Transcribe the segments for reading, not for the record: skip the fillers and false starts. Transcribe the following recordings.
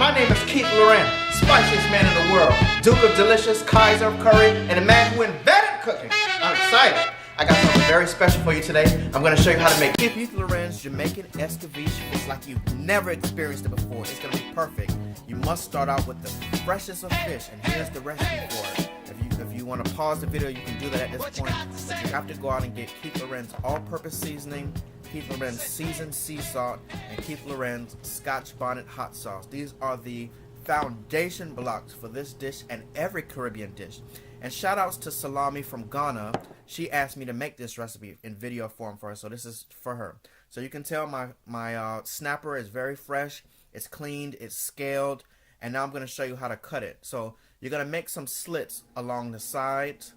My name is Keith Lorren, spiciest man in the world, Duke of Delicious, Kaiser of Curry, and a man who invented cooking. I'm excited. I got something very special for you today. I'm going to show you how to make Keith Lorren's Jamaican Escovitch. It's like you've never experienced it before. It's going to be perfect. You must start out with the freshest of fish, and here's the recipe for it. If you want to pause the video, you can do that at this point. But you have to go out and get Keith Lorren's all-purpose seasoning, Keith Lorren's seasoned sea salt, and Keith Lorren's Scotch Bonnet hot sauce. These are the foundation blocks for this dish and every Caribbean dish. And shout outs to Salami from Ghana. She asked me to make this recipe in video form for her, so this is for her. So you can tell my snapper is very fresh, it's cleaned, it's scaled, and now I'm going to show you how to cut it. So you're going to make some slits along the sides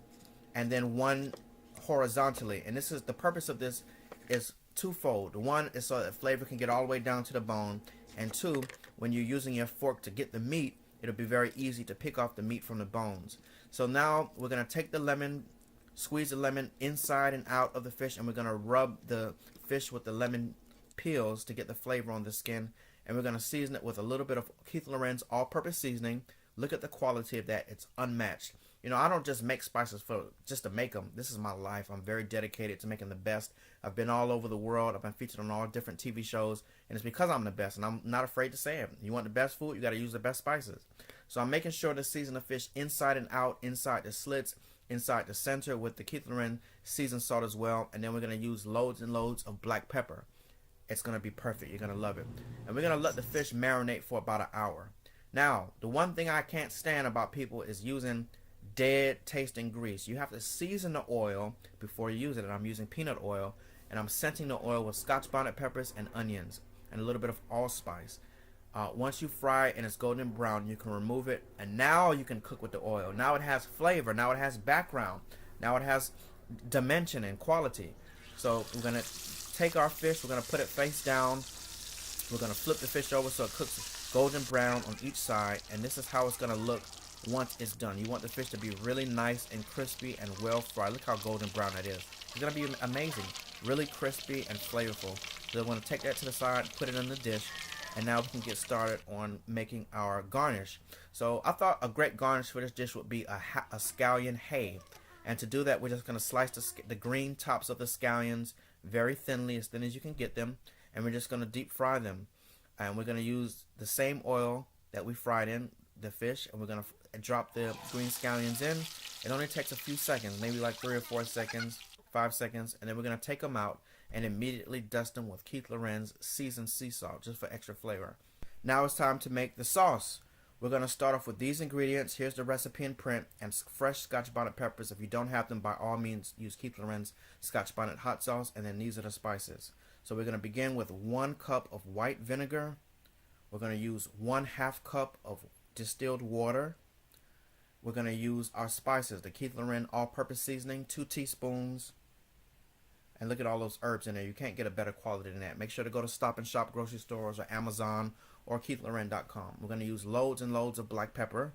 and then one horizontally. And this is the purpose of this is twofold. One is so that flavor can get all the way down to the bone, and two, when you're using your fork to get the meat, it'll be very easy to pick off the meat from the bones. So now we're going to take the lemon, squeeze the lemon inside and out of the fish, and we're going to rub the fish with the lemon peels to get the flavor on the skin. And we're going to season it with a little bit of Keith Lorren's all-purpose seasoning. Look at the quality of that. It's unmatched. You know, I don't just make spices just to make them. This is my life. I'm very dedicated to making the best. I've been all over the world. I've been featured on all different TV shows, and it's because I'm the best, and I'm not afraid to say it. You want the best food, you got to use the best spices. So I'm making sure to season the fish inside and out, inside the slits, inside the center with the Keith Lorren seasoned salt as well. And then we're going to use loads and loads of black pepper. It's going to be perfect. You're going to love it. And we're going to let the fish marinate for about an hour. Now, the one thing I can't stand about people is using dead tasting grease. You have to season the oil before you use it. And I'm using peanut oil, and I'm scenting the oil with Scotch bonnet peppers and onions and a little bit of allspice. Once you fry it and it's golden brown, you can remove it, and now you can cook with the oil. Now it has flavor. Now it has background. Now it has dimension and quality. So we're going to take our fish. We're going to put it face down. We're going to flip the fish over so it cooks golden brown on each side, and this is how it's going to look once it's done. You want the fish to be really nice and crispy and well fried. Look how golden brown that is. It's going to be amazing. Really crispy and flavorful. So we're going to take that to the side, put it in the dish, and now we can get started on making our garnish. So I thought a great garnish for this dish would be a scallion hay. And to do that, we're just going to slice the green tops of the scallions very thinly, as thin as you can get them. And we're just going to deep fry them. And we're going to use the same oil that we fried in the fish, and we're going to drop the green scallions in. It only takes a few seconds, maybe like 3 or 4 seconds, 5 seconds, and then we're going to take them out and immediately dust them with Keith Lorren's seasoned sea salt just for extra flavor. Now it's time to make the sauce. We're going to start off with these ingredients. Here's the recipe in print, and fresh Scotch bonnet peppers. If you don't have them, by all means use Keith Lorren's Scotch bonnet hot sauce, and then these are the spices. So we're going to begin with 1 cup of white vinegar. We're going to use 1/2 cup of distilled water. We're going to use our spices, the Keith Lorren all-purpose seasoning, 2 teaspoons. And look at all those herbs in there. You can't get a better quality than that. Make sure to go to Stop & Shop grocery stores or Amazon or KeithLorren.com. We're going to use loads and loads of black pepper.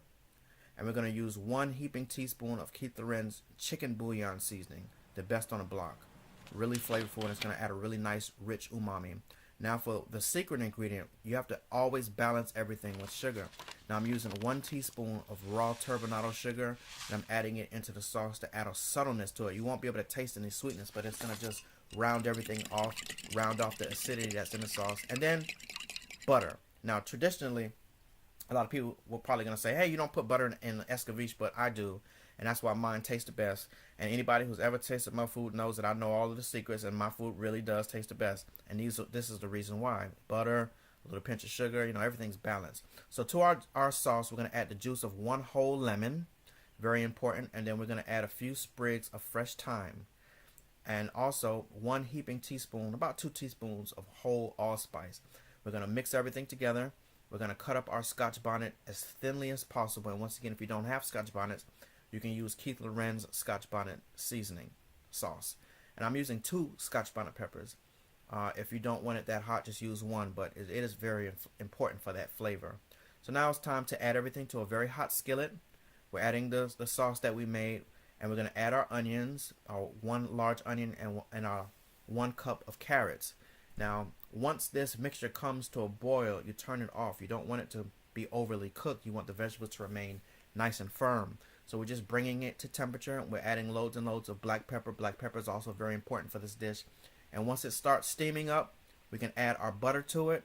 And we're going to use 1 heaping teaspoon of Keith Lorren's chicken bouillon seasoning, the best on the block. Really flavorful, and it's going to add a really nice, rich umami. Now for the secret ingredient, you have to always balance everything with sugar. Now I'm using 1 teaspoon of raw turbinado sugar, and I'm adding it into the sauce to add a subtleness to it. You won't be able to taste any sweetness, but it's going to just round everything off, round off the acidity that's in the sauce. And then butter. Now traditionally, a lot of people were probably going to say, hey, you don't put butter in Escovitch, but I do. And that's why mine tastes the best. And anybody who's ever tasted my food knows that I know all of the secrets, and my food really does taste the best. And this is the reason why. Butter, a little pinch of sugar, you know, everything's balanced. So to our sauce, we're going to add the juice of 1 whole lemon. Very important. And then we're going to add a few sprigs of fresh thyme. And also 1 heaping teaspoon, about 2 teaspoons of whole allspice. We're going to mix everything together. We're going to cut up our Scotch bonnet as thinly as possible. And once again, if you don't have Scotch bonnets, you can use Keith Lorren's Scotch bonnet seasoning sauce. And I'm using 2 Scotch bonnet peppers. If you don't want it that hot, just use 1, but it is very important for that flavor. So now it's time to add everything to a very hot skillet. We're adding the sauce that we made, and we're going to add our onions, our 1 large onion and our 1 cup of carrots. Now, once this mixture comes to a boil, you turn it off. You don't want it to be overly cooked. You want the vegetables to remain nice and firm. So we're just bringing it to temperature. We're adding loads and loads of black pepper. Black pepper is also very important for this dish. And once it starts steaming up, we can add our butter to it.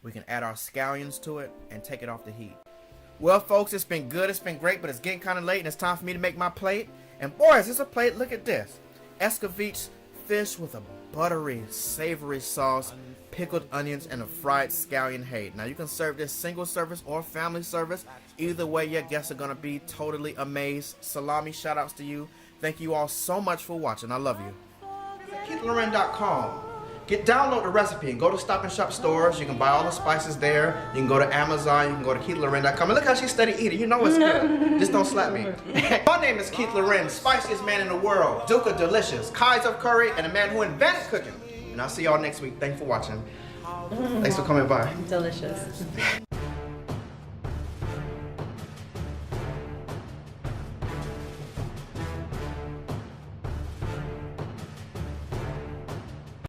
We can add our scallions to it and take it off the heat. Well, folks, it's been good. It's been great, but it's getting kind of late and it's time for me to make my plate. And boy, is this a plate. Look at this. Escovitch fish with a buttery, savory sauce, pickled onions, and a fried scallion head. Now, you can serve this single service or family service. Either way, your guests are going to be totally amazed. Salami, shout outs to you. Thank you all so much for watching. I love you. KeithLorren.com. Download the recipe and go to Stop and Shop stores. You can buy all the spices there. You can go to Amazon. You can go to KeithLorren.com. And look how she steady eating. You know it's good. Just don't slap me. My name is Keith Lorren, spiciest man in the world, Duke of Delicious, Kaiser of Curry, and a man who invented cooking. And I'll see y'all next week. Thanks for watching. Thanks for coming by. Delicious.